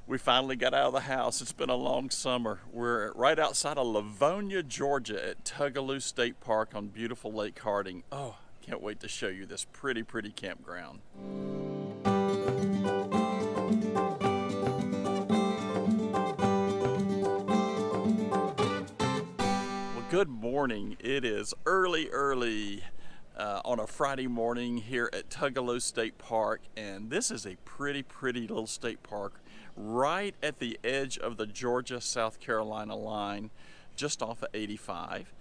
We finally got out of the house. It's been a long summer. We're right outside of Lavonia, Georgia at Tugaloo State Park on beautiful Lake Hartwell. Oh, can't wait to show you this pretty campground. Well, good morning. It is early on a Friday morning here at Tugaloo State Park, and this is a pretty little state park right at the edge of the Georgia-South Carolina line, just off of 85.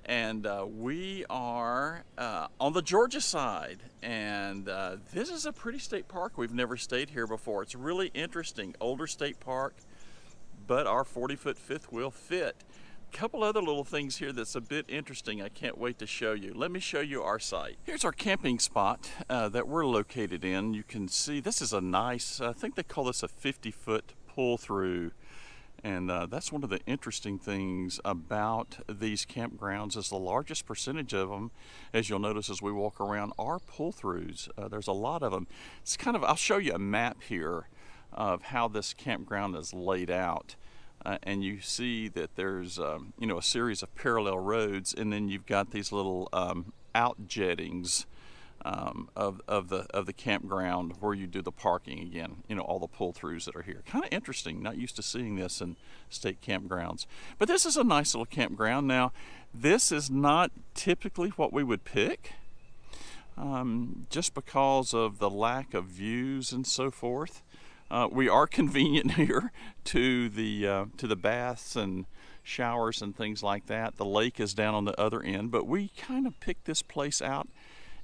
And we are on the Georgia side, and this is a pretty state park. We've never stayed here before. It's really interesting, older state park, but our 40-foot fifth wheel fit. Couple other little things here that's a bit interesting. I can't wait to show you. Let me show you our site. Here's our camping spot that we're located in. You can see this is a nice, I think they call this a 50-foot pull through. And that's one of the interesting things about these campgrounds is the largest percentage of them, as you'll notice as we walk around, are pull-througs. There's a lot of them. It's kind of, I'll show you a map here of how this campground is laid out. And you see that there's a series of parallel roads, and then you've got these little outjettings of the campground where you do the parking again. All the pull-throughs that are here. Kind of interesting. Not used to seeing this in state campgrounds. But this is a nice little campground. Now, this is not typically what we would pick, just because of the lack of views and so forth. We are convenient here to the baths and showers and things like that. The lake is down on the other end, but we kind of picked this place out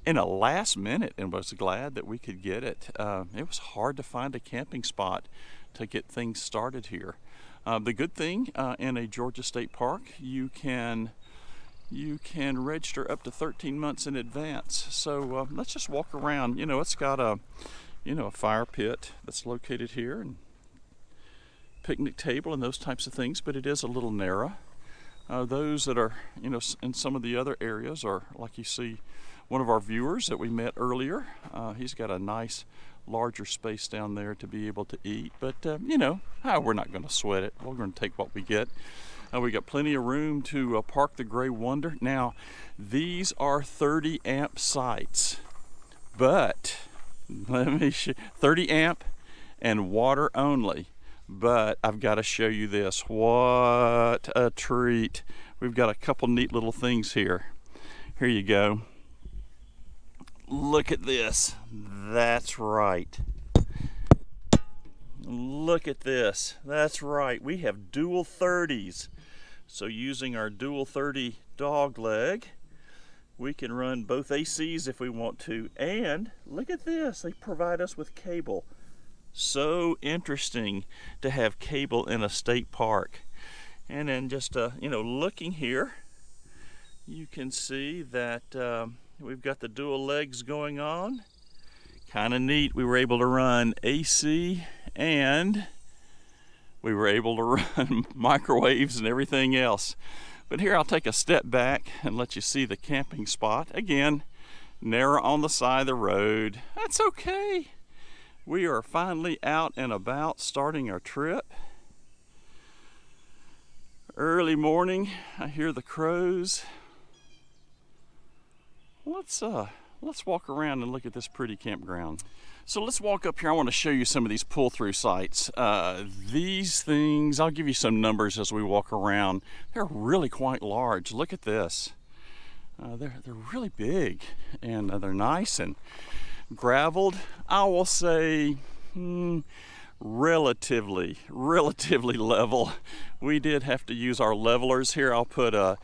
in a last minute and was glad that we could get it. It was hard to find a camping spot to get things started here. The good thing in a Georgia State Park, you can register up to 13 months in advance. So let's just walk around. It's got a fire pit that's located here, and picnic table and those types of things, but it is a little narrow. Those that are, in some of the other areas are, like you see, one of our viewers that we met earlier. He's got a nice, larger space down there to be able to eat, but, we're not going to sweat it. We're going to take what we get. We got plenty of room to park the Gray Wonder. Now, these are 30 amp sites, but let me show 30 amp and water only. But I've got to show you this. What a treat. We've got a couple neat little things here. Here you go. Look at this. That's right. Look at this. That's right. We have dual 30s. So using our dual 30 dog leg, we can run both ACs if we want to. And look at this, they provide us with cable. So interesting to have cable in a state park. And then just, looking here, you can see that we've got the dual legs going on. Kind of neat. We were able to run AC and we were able to run microwaves and everything else. But here I'll take a step back and let you see the camping spot. Again, narrow on the side of the road. That's okay. We are finally out and about starting our trip. Early morning, I hear the crows. Let's walk around and look at this pretty campground. So let's walk up here. I want to show you some of these pull-through sites. These things, I'll give you some numbers as we walk around. They're really quite large. Look at this. They're really big, and they're nice and graveled. I will say relatively level. We did have to use our levelers here. I'll put a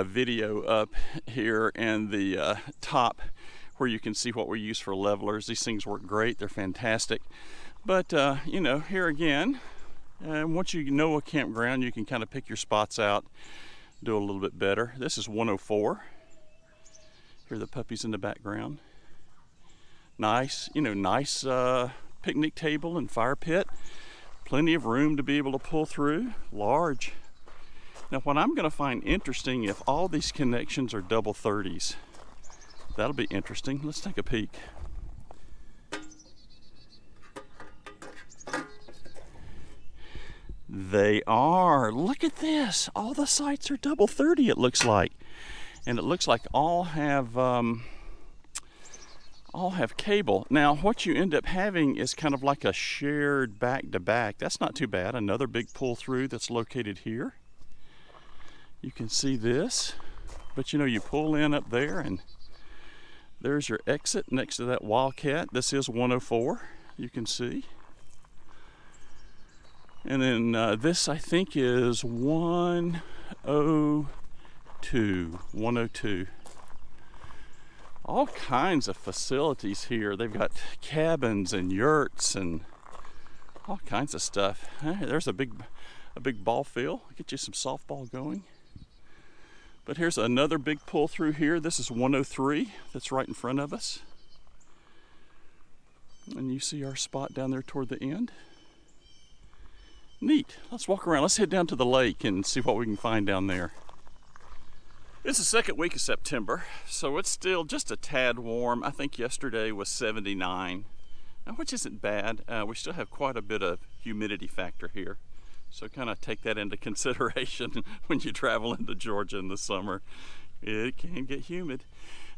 video up here in the top where you can see what we use for levelers. These things work great. They're fantastic. But, here again, once you know a campground, you can kind of pick your spots out, do a little bit better. This is 104. Here are the puppies in the background. Nice, nice picnic table and fire pit. Plenty of room to be able to pull through. Large. Now, what I'm going to find interesting, if all these connections are double 30s, that'll be interesting. Let's take a peek. They are. Look at this. All the sites are double 30, it looks like. And it looks like all have cable. Now, what you end up having is kind of like a shared back-to-back. That's not too bad. Another big pull-through that's located here. You can see this. But, you know, you pull in up there, and there's your exit next to that Wildcat. This is 104, you can see. And then this, I think, is 102. All kinds of facilities here. They've got cabins and yurts and all kinds of stuff. Hey, there's a big ball field. Get you some softball going. But here's another big pull through here. This is 103 that's right in front of us. And you see our spot down there toward the end. Neat. Let's walk around. Let's head down to the lake and see what we can find down there. It's the second week of September, so it's still just a tad warm. I think yesterday was 79, which isn't bad. We still have quite a bit of humidity factor here, so kind of take that into consideration when you travel into Georgia in the summer. It can get humid.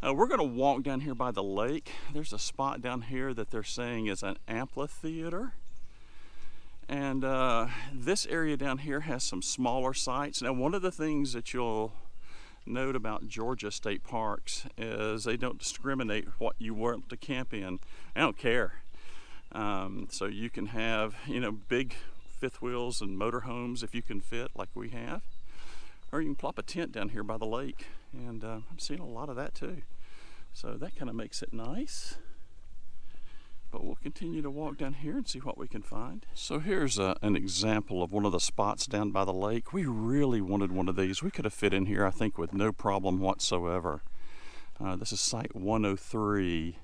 We're going to walk down here by the lake. There's a spot down here that they're saying is an amphitheater. And this area down here has some smaller sites. Now, one of the things that you'll note about Georgia state parks is they don't discriminate what you want to camp in. I don't care. So you can have, you know, big fifth wheels and motorhomes if you can fit, like we have. Or you can plop a tent down here by the lake. And I'm seeing a lot of that too. So that kind of makes it nice. But we'll continue to walk down here and see what we can find. So here's an example of one of the spots down by the lake. We really wanted one of these. We could have fit in here, I think, with no problem whatsoever. This is site 103.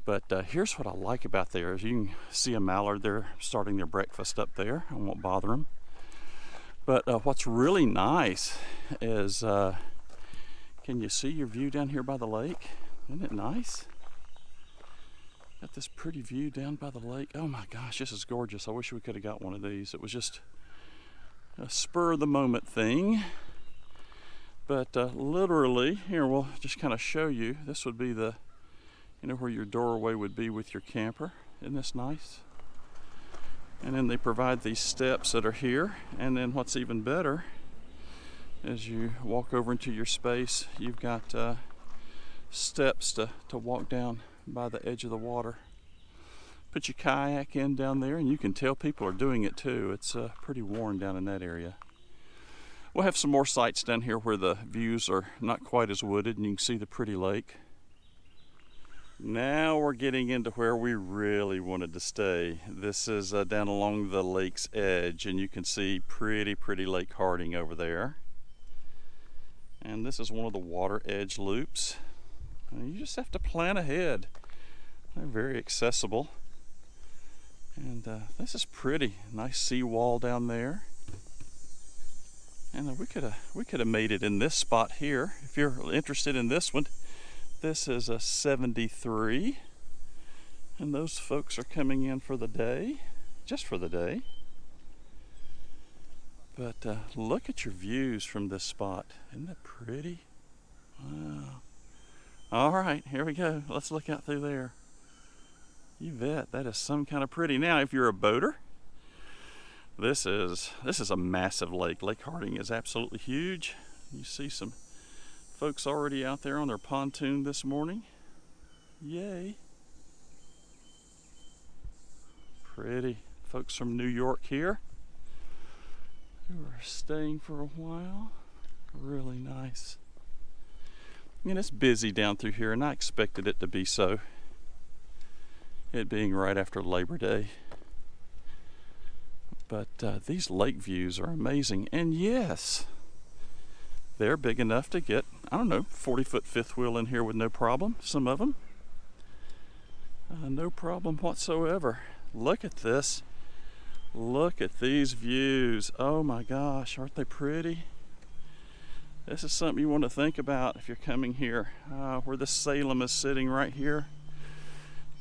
But here's what I like about there. As you can see a mallard there starting their breakfast up there. I won't bother them. But what's really nice is, can you see your view down here by the lake? Isn't it nice? Got this pretty view down by the lake. Oh my gosh, this is gorgeous. I wish we could have got one of these. It was just a spur of the moment thing. But literally, here we'll just kind of show you. This would be the, you know, where your doorway would be with your camper. Isn't this nice? And then they provide these steps that are here. And then what's even better, as you walk over into your space, you've got steps to walk down by the edge of the water. Put your kayak in down there, and you can tell people are doing it too. It's pretty warm down in that area. We'll have some more sites down here where the views are not quite as wooded and you can see the pretty lake. Now we're getting into where we really wanted to stay. This is down along the lake's edge, and you can see pretty Lake Harding over there. And this is one of the water edge loops. You just have to plan ahead. They're very accessible. And this is pretty. Nice seawall down there. And we could have made it in this spot here. If you're interested in this one, this is a 73. And those folks are coming in for the day, just for the day. But look at your views from this spot. Isn't that pretty? Wow. All right, here we go. Let's look out through there. You bet, that is some kind of pretty. Now, if you're a boater, this is a massive lake. Lake Harding is absolutely huge. You see some folks already out there on their pontoon this morning. Yay. Pretty. Folks from New York here who are staying for a while. Really nice. I mean, it's busy down through here, and I expected it to be so. It being right after Labor Day. But these lake views are amazing. And yes, they're big enough to get, I don't know, 40-foot fifth wheel in here with no problem. Some of them. No problem whatsoever. Look at this. Look at these views. Oh my gosh, aren't they pretty? This is something you want to think about if you're coming here. Where the Salem is sitting right here.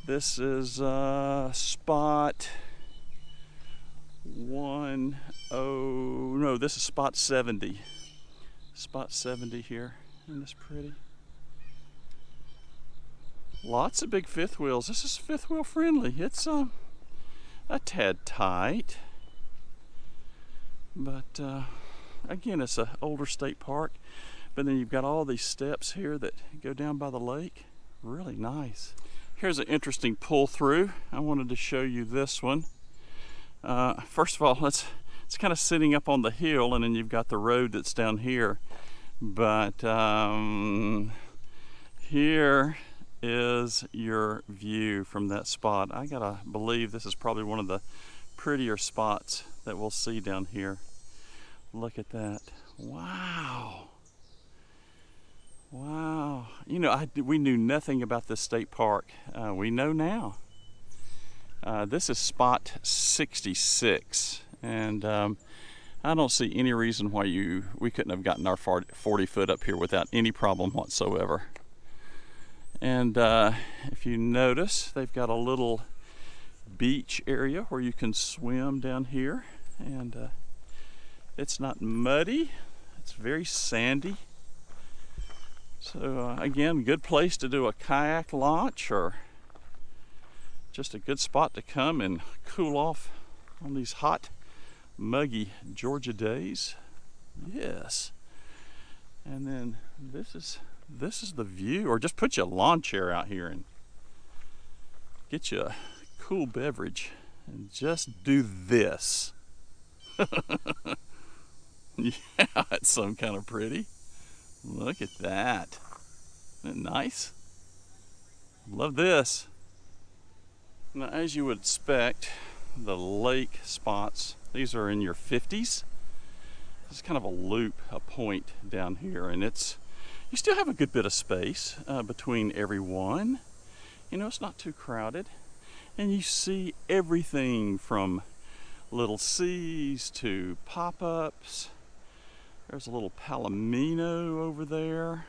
This is spot 1 1, oh no, this is spot 70. Spot 70 here. Isn't this pretty? Lots of big fifth wheels. This is fifth wheel friendly. It's a tad tight, but again, it's an older state park. But then you've got all these steps here that go down by the lake. Really nice. Here's an interesting pull through. I wanted to show you this one. First of all, it's kind of sitting up on the hill, and then you've got the road that's down here. But here is your view from that spot. I gotta believe this is probably one of the prettier spots that we'll see down here. Look at that. Wow. Wow. You know, we knew nothing about this state park. We know now. This is spot 66, and I don't see any reason why we couldn't have gotten our 40 foot up here without any problem whatsoever. And if you notice, they've got a little beach area where you can swim down here, and it's not muddy, it's very sandy. So again, good place to do a kayak launch, or just a good spot to come and cool off on these hot, muggy Georgia days. Yes. And then this is the view, or just put your lawn chair out here and get you a cool beverage and just do this. Yeah, it's some kind of pretty. Look at that. Isn't it nice? Love this. Now, as you would expect, the lake spots, these are in your 50s. It's kind of a loop, a point down here, and you still have a good bit of space between every one. You know, it's not too crowded. And you see everything from little C's to pop-ups. There's a little palomino over there.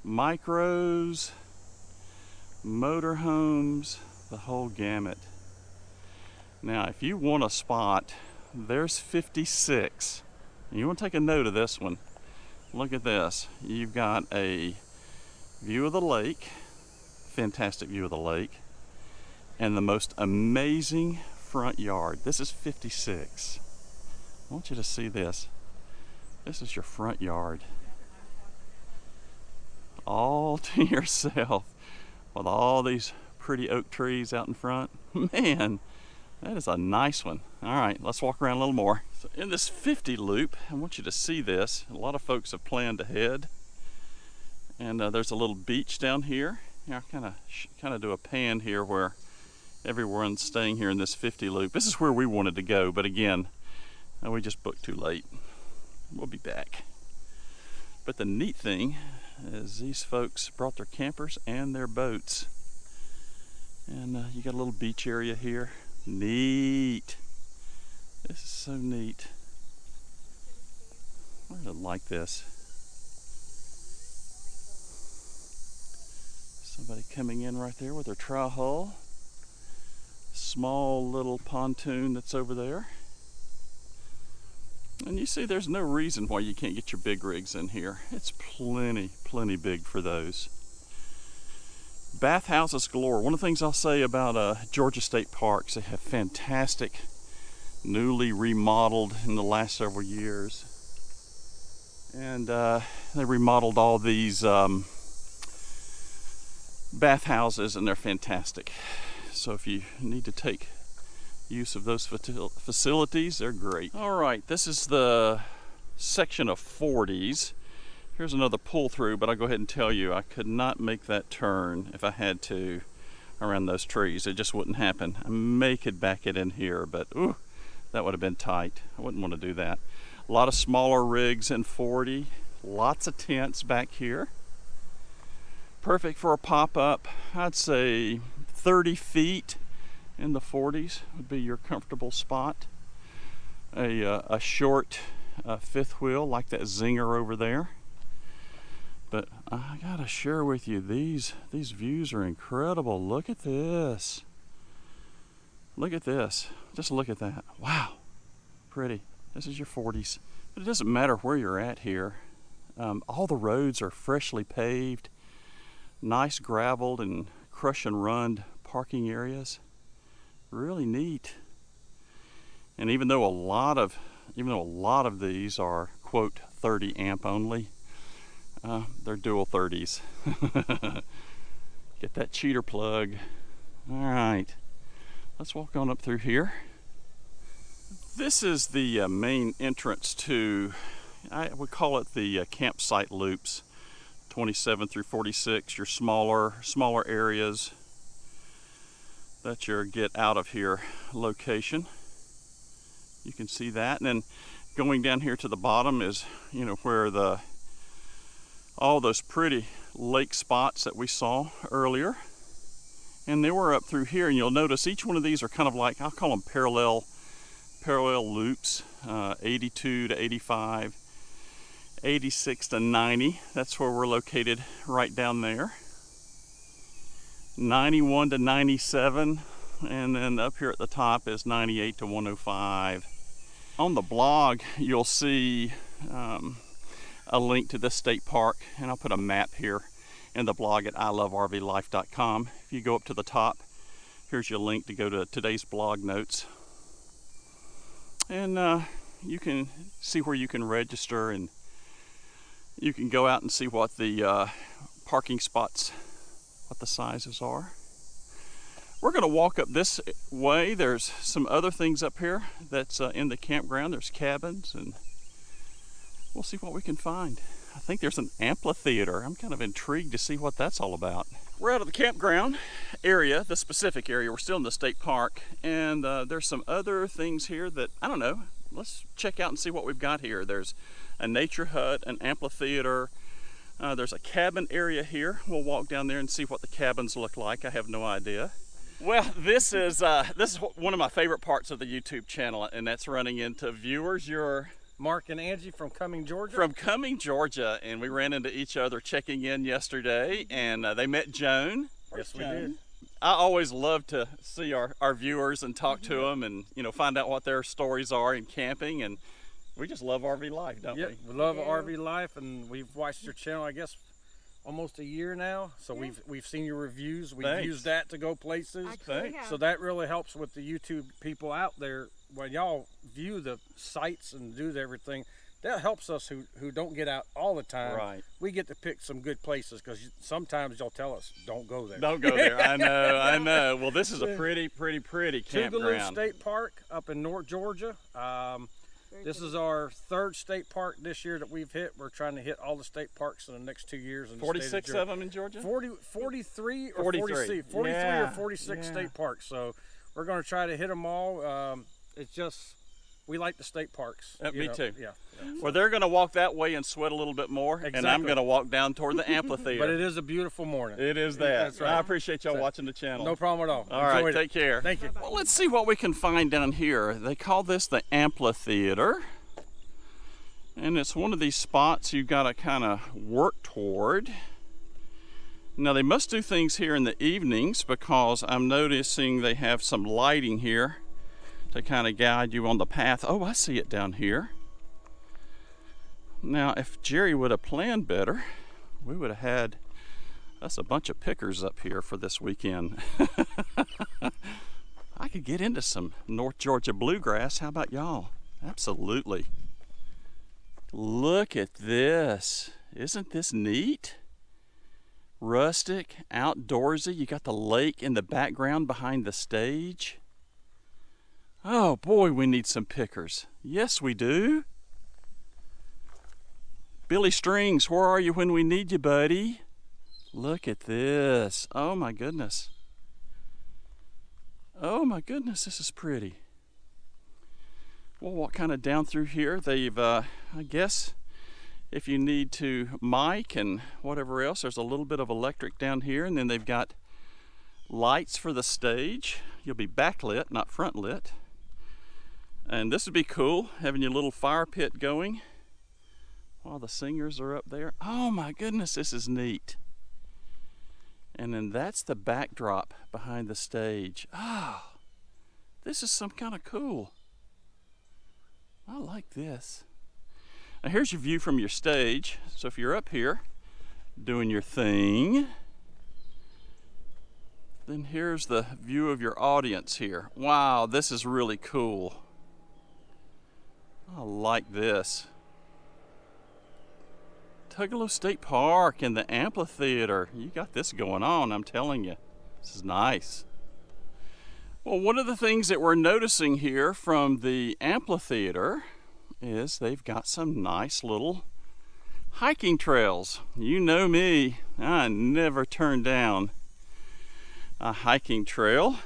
Micros, motorhomes, the whole gamut. Now, if you want a spot, there's 56. And you want to take a note of this one. Look at this. You've got a view of the lake, fantastic view of the lake, and the most amazing front yard. This is 56. I want you to see this. This is your front yard. All to yourself with all these pretty oak trees out in front. Man, that is a nice one. All right, let's walk around a little more. So in this 50 loop, I want you to see this. A lot of folks have planned ahead. And there's a little beach down here. Yeah, kind of do a pan here where everyone's staying here in this 50 loop. This is where we wanted to go, but again, we just booked too late. We'll be back. But the neat thing is these folks brought their campers and their boats. And you got a little beach area here. Neat. This is so neat. I really like this. Somebody coming in right there with their trow hull. Small little pontoon that's over there. And you see there's no reason why you can't get your big rigs in here. It's plenty big for those. Bathhouses galore. One of the things I'll say about Georgia State Parks, they have fantastic, newly remodeled in the last several years. And they remodeled all these bathhouses, and they're fantastic. So if you need to take use of those facilities, they're great. All right, this is the section of 40s. Here's another pull through, but I'll go ahead and tell you, I could not make that turn if I had to around those trees. It just wouldn't happen. I may could back it in here, but ooh, that would have been tight. I wouldn't want to do that. A lot of smaller rigs in 40, lots of tents back here. Perfect for a pop-up. I'd say 30 feet in the 40s would be your comfortable spot. A short fifth wheel like that Zinger over there. But I gotta share with you, these views are incredible. Look at this. Look at this. Just look at that. Wow. pretty. This is your 40s. But it doesn't matter where you're at here. All the roads are freshly paved, nice graveled and crush and run parking areas. Really neat. And even though a lot of these are quote 30 amp only, they're dual 30s. Get that cheater plug. All right, let's walk on up through here. This is the main entrance to, I would call it the campsite loops, 27 through 46, your smaller areas that your get out of here location. You can see that, and then going down here to the bottom is, where all those pretty lake spots that we saw earlier. And they were up through here, and you'll notice each one of these are kind of like, I'll call them parallel loops, 82 to 85, 86 to 90. That's where we're located, right down there. 91 to 97, and then up here at the top is 98 to 105. On the blog, you'll see a link to this state park, and I'll put a map here in the blog at ilovervlife.com. If you go up to the top, here's your link to go to today's blog notes. And you can see where you can register, and you can go out and see what the parking spots, what the sizes are. We're going to walk up this way. There's some other things up here that's in the campground. There's cabins, and we'll see what we can find. I think there's an amphitheater. I'm kind of intrigued to see what that's all about. We're out of the campground area, the specific area. We're still in the state park, and there's some other things here that, I don't know, let's check out and see what we've got here. There's a nature hut, an amphitheater. There's a cabin area here. We'll walk down there and see what the cabins look like. I have no idea. Well, this is one of my favorite parts of the YouTube channel, and that's running into viewers. You're Mark and Angie from Cumming, Georgia. From Cumming, Georgia, and we ran into each other checking in yesterday, and they met Joan. Yes, we did. I always love to see our viewers and talk to them, and find out what their stories are in camping, and we just love RV life, don't we? We love RV life, and we've watched your channel, I guess, almost a year now. So we've seen your reviews. We've used that to go places. So that really helps with the YouTube people out there. When y'all view the sites and do everything, that helps us who don't get out all the time. Right. We get to pick some good places, because sometimes y'all tell us, don't go there. Don't go there. I know. Well, this is a pretty campground. Tugaloo State Park up in North Georgia. This is our third state park this year that we've hit. We're trying to hit all the state parks in the next 2 years. In 46 of them in Georgia? 43 or 46 or 46 state parks. So we're going to try to hit them all. It's just, we like the state parks. Me too. Yeah. Well, they're going to walk that way and sweat a little bit more, and I'm going to walk down toward the amphitheater. But it is a beautiful morning. It is that. That's right. I appreciate y'all watching the channel. No problem at all. All right, take care. Thank you. Well, let's see what we can find down here. They call this the amphitheater, and it's one of these spots you've got to kind of work toward. Now, they must do things here in the evenings, because I'm noticing they have some lighting here to kind of guide you on the path. Oh, I see it down here. Now, if Jerry would have planned better, we would have had us a bunch of pickers up here for this weekend. I could get into some North Georgia bluegrass. How about y'all? Absolutely. Look at this. Isn't this neat? Rustic, outdoorsy. You got the lake in the background behind the stage. Oh boy, we need some pickers. Yes, we do. Billy Strings, where are you when we need you, buddy? Look at this. Oh my goodness. Oh my goodness, this is pretty. We'll walk kind of down through here. They've, I guess, if you need to mic and whatever else, there's a little bit of electric down here, and then they've got lights for the stage. You'll be backlit, not front lit. And this would be cool, having your little fire pit going while the singers are up there. Oh my goodness, this is neat. And then that's the backdrop behind the stage. Oh, this is some kind of cool. I like this. Now here's your view from your stage. So if you're up here doing your thing, then here's the view of your audience here. Wow, this is really cool. I like this. Tugaloo State Park and the amphitheater. You got this going on, I'm telling you. This is nice. Well, one of the things that we're noticing here from the amphitheater is they've got some nice little hiking trails. You know me, I never turn down a hiking trail.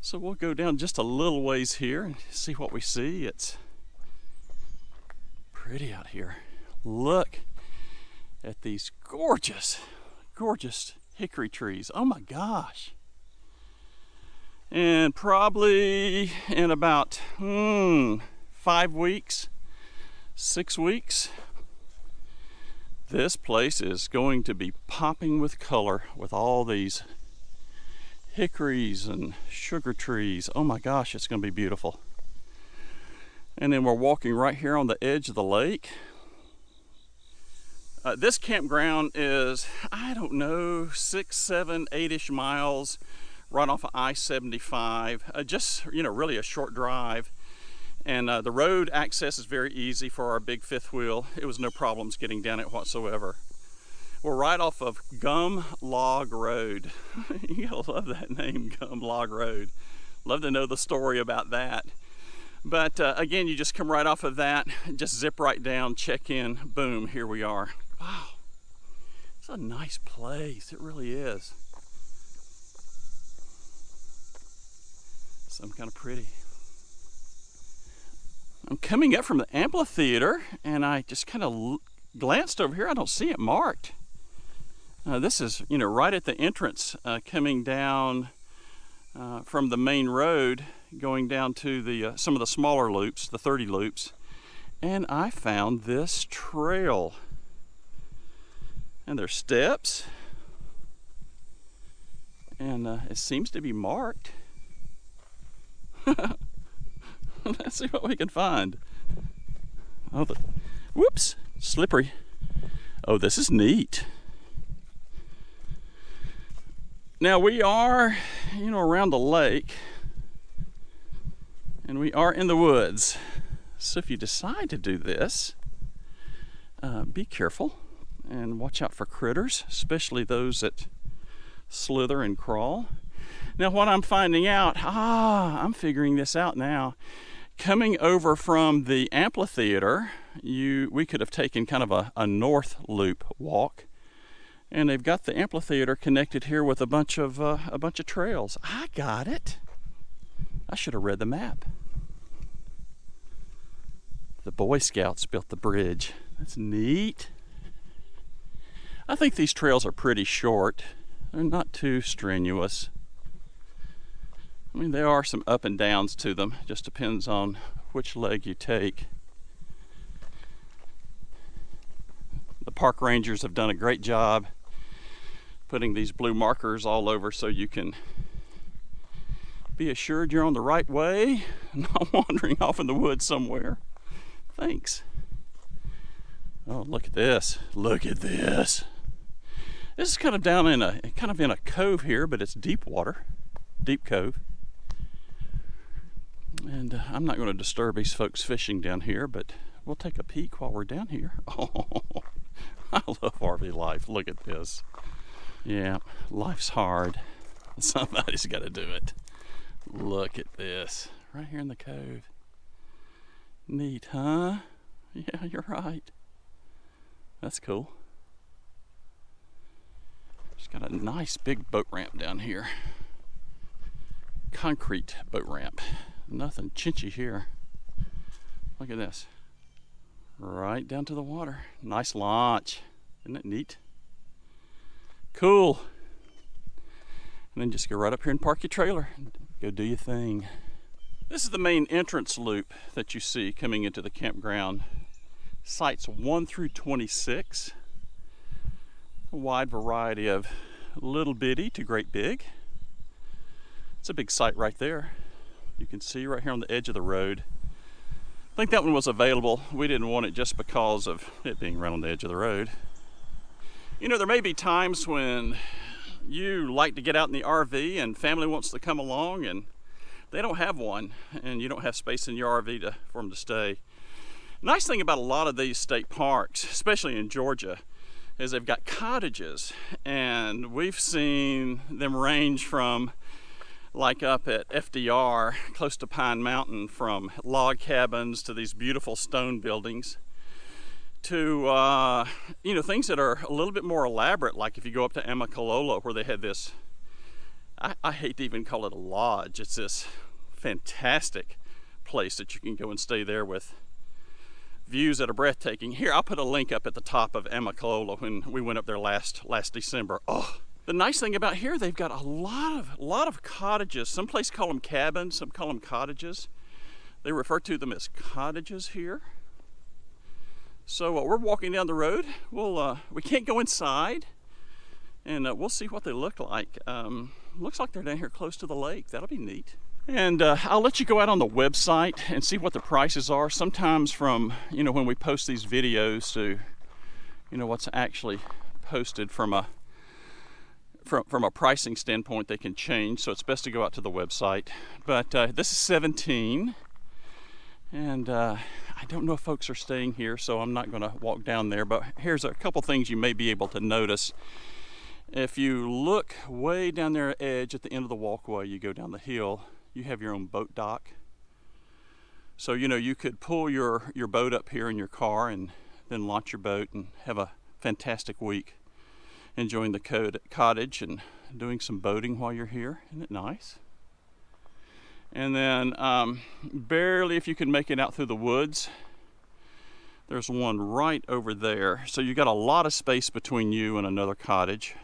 So we'll go down just a little ways here and see what we see. It's pretty out here. Look at these gorgeous, gorgeous hickory trees. Oh my gosh. And probably in about 5 weeks, 6 weeks, this place is going to be popping with color with all these hickories and sugar trees. Oh my gosh, it's going to be beautiful. And then we're walking right here on the edge of the lake. This campground is, I don't know, 6, 7, 8-ish miles right off of I-75. Just, really a short drive. And the road access is very easy for our big fifth wheel. It was no problems getting down it whatsoever. We're right off of Gum Log Road. You gotta love that name, Gum Log Road. Love to know the story about that. But again, you just come right off of that, just zip right down, check in, boom, here we are. Wow, it's a nice place, it really is. So kind of pretty. I'm coming up from the amphitheater and I just kind of glanced over here. I don't see it marked. This is, right at the entrance coming down from the main road, going down to the some of the smaller loops, the 30 loops. And I found this trail. And there's steps. And it seems to be marked. Let's see what we can find. Oh, whoops, slippery. Oh, this is neat. Now we are, around the lake, and we are in the woods. So if you decide to do this, be careful and watch out for critters, especially those that slither and crawl. Now what I'm finding out, I'm figuring this out now. Coming over from the amphitheater, we could have taken kind of a north loop walk, and they've got the amphitheater connected here with a bunch of trails. I got it. I should have read the map. The Boy Scouts built the bridge. That's neat. I think these trails are pretty short. They're not too strenuous. I mean, there are some up and downs to them. It just depends on which leg you take. The park rangers have done a great job putting these blue markers all over so you can be assured you're on the right way and not wandering off in the woods somewhere. Thanks. Oh, look at this. Look at this. This is kind of down in a cove here, but it's deep water. Deep cove. And I'm not going to disturb these folks fishing down here, but we'll take a peek while we're down here. Oh, I love RV life. Look at this. Yeah, life's hard. Somebody's got to do it. Look at this. Right here in the cove. Neat, huh? Yeah, you're right. That's cool. Just got a nice big boat ramp down here. Concrete boat ramp. Nothing chinchy here. Look at this. Right down to the water. Nice launch. Isn't it neat? Cool. And then just go right up here and park your trailer. Go do your thing. This is the main entrance loop that you see coming into the campground. Sites 1 through 26. A wide variety of little bitty to great big. It's a big site right there. You can see right here on the edge of the road. I think that one was available. We didn't want it just because of it being right on the edge of the road. You know, there may be times when you like to get out in the RV and family wants to come along and they don't have one and you don't have space in your RV for them to stay. Nice thing about a lot of these state parks, especially in Georgia, is they've got cottages, and we've seen them range from, like up at FDR, close to Pine Mountain, from log cabins to these beautiful stone buildings to, you know, things that are a little bit more elaborate, like if you go up to Amicalola, where they had this, I hate to even call it a lodge, it's this fantastic place that you can go and stay there with views that are breathtaking. Here, I'll put a link up at the top of Amicalola when we went up there last December. Oh, the nice thing about here, they've got a lot of cottages. Some places call them cabins, some call them cottages. They refer to them as cottages here. So we're walking down the road. We can't go inside, and we'll see what they look like. Looks like they're down here close to the lake. That'll be neat. And I'll let you go out on the website and see what the prices are. Sometimes from, you know, when we post these videos to, you know, what's actually posted from a pricing standpoint, they can change. So it's best to go out to the website. But this is 17, and I don't know if folks are staying here, so I'm not going to walk down there. But here's a couple things you may be able to notice. If you look way down there at the edge at the end of the walkway, you go down the hill, you have your own boat dock. So, you know, you could pull your boat up here in your car and then launch your boat and have a fantastic week enjoying the cottage and doing some boating while you're here. Isn't it nice? And then barely if you can make it out through the woods, there's one right over there. So you got a lot of space between you and another cottage.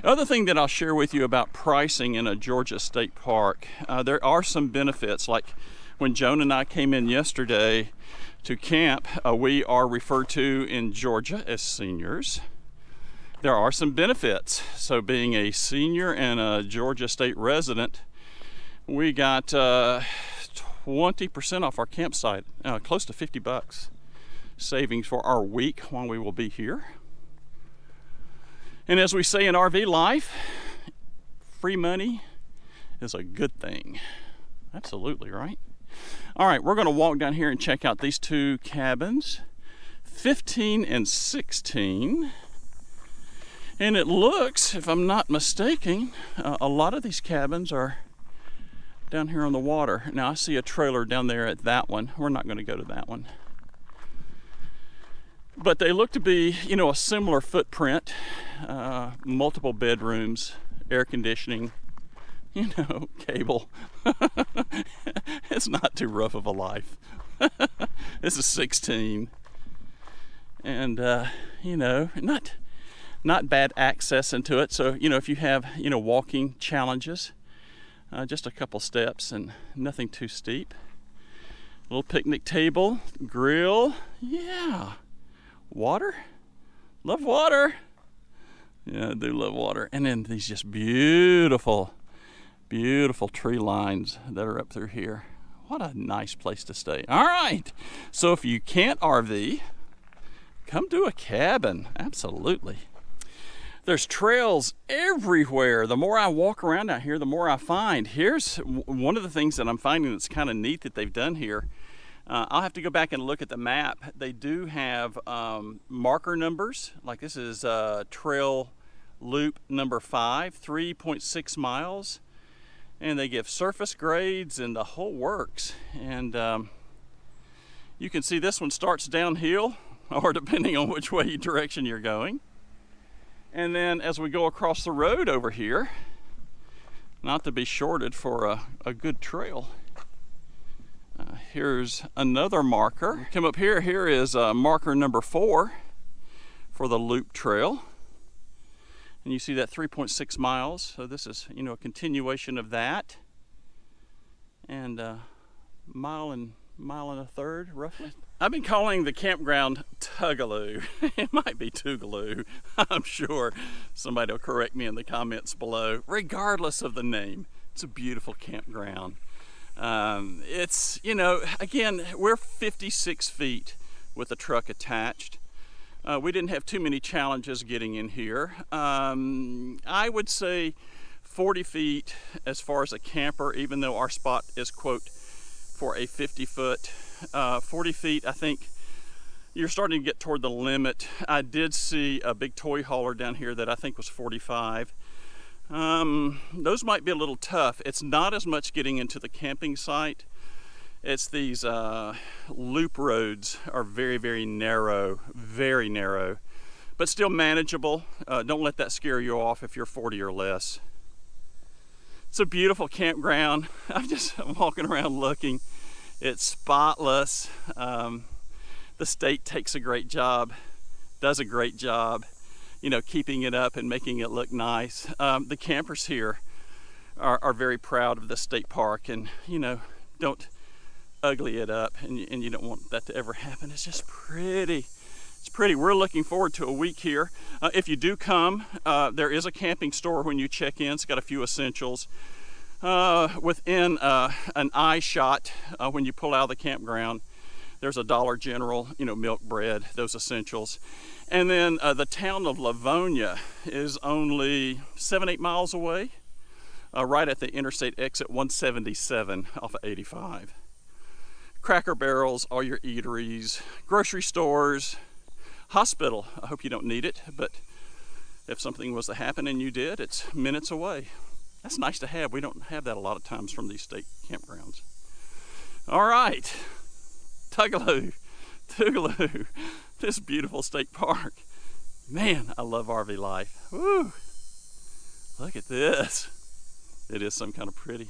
Other thing that I'll share with you about pricing in a Georgia state park, there are some benefits. Like when Joan and I came in yesterday to camp, we are referred to in Georgia as seniors. There are some benefits. So being a senior and a Georgia state resident, we got 20% off our campsite, close to $50 savings for our week while we will be here. And as we say in RV life, free money is a good thing. Absolutely, right? All right, we're going to walk down here and check out these two cabins, 15 and 16. And it looks, if I'm not mistaken, a lot of these cabins are down here on the water. Now I see a trailer down there at that one. We're not going to go to that one. But they look to be, you know, a similar footprint, multiple bedrooms, air conditioning, you know, cable. It's not too rough of a life. This is 16. And, you know, not bad access into it. So, you know, if you have, you know, walking challenges, just a couple steps and nothing too steep. Little picnic table, grill, yeah. Water? Love water. Yeah, I do love water. And then these just beautiful, beautiful tree lines that are up through here. What a nice place to stay. All right. So if you can't RV, come to a cabin. Absolutely. There's trails everywhere. The more I walk around out here, the more I find. Here's one of the things that I'm finding that's kind of neat that they've done here. I'll have to go back and look at the map. They do have marker numbers. Like this is trail loop number 5, 3.6 miles. And they give surface grades and the whole works. And you can see this one starts downhill, or depending on which way direction you're going. And then as we go across the road over here, not to be shorted for a good trail, here's another marker. Come up here, here is marker number 4 for the loop trail. And you see that 3.6 miles. So this is, you know, a continuation of that. And mile and a third, roughly. I've been calling the campground Tugaloo. It might be Tugaloo. I'm sure somebody will correct me in the comments below. Regardless of the name, It's a beautiful campground. It's, you know, again, we're 56 feet with a truck attached. We didn't have too many challenges getting in here. I would say 40 feet as far as a camper, even though our spot is, quote, for a 50-foot. 40 feet, I think you're starting to get toward the limit. I did see a big toy hauler down here that I think was 45. Those might be a little tough. It's not as much getting into the camping site. It's these loop roads are very, very narrow, but still manageable. Don't let that scare you off if you're 40 or less. It's a beautiful campground. I'm just walking around looking. It's spotless. The state takes a great job, does a great job, you know, keeping it up and making it look nice. The campers here are very proud of the state park, and, you know, don't ugly it up, and you don't want that to ever happen. It's just pretty. It's pretty. We're looking forward to a week here. If you do come, there is a camping store when you check in. It's got a few essentials. Within an eye shot, when you pull out of the campground, there's a Dollar General, you know, milk, bread, those essentials. And then the town of Lavonia is only 7-8 miles away, right at the interstate exit 177 off of 85. Cracker Barrels, all your eateries, grocery stores, hospital. I hope you don't need it, but if something was to happen and you did, it's minutes away. That's nice to have. We don't have that a lot of times from these state campgrounds. All right, Tugaloo, this beautiful state park. Man, I love RV life. Woo! Look at this. It is some kind of pretty.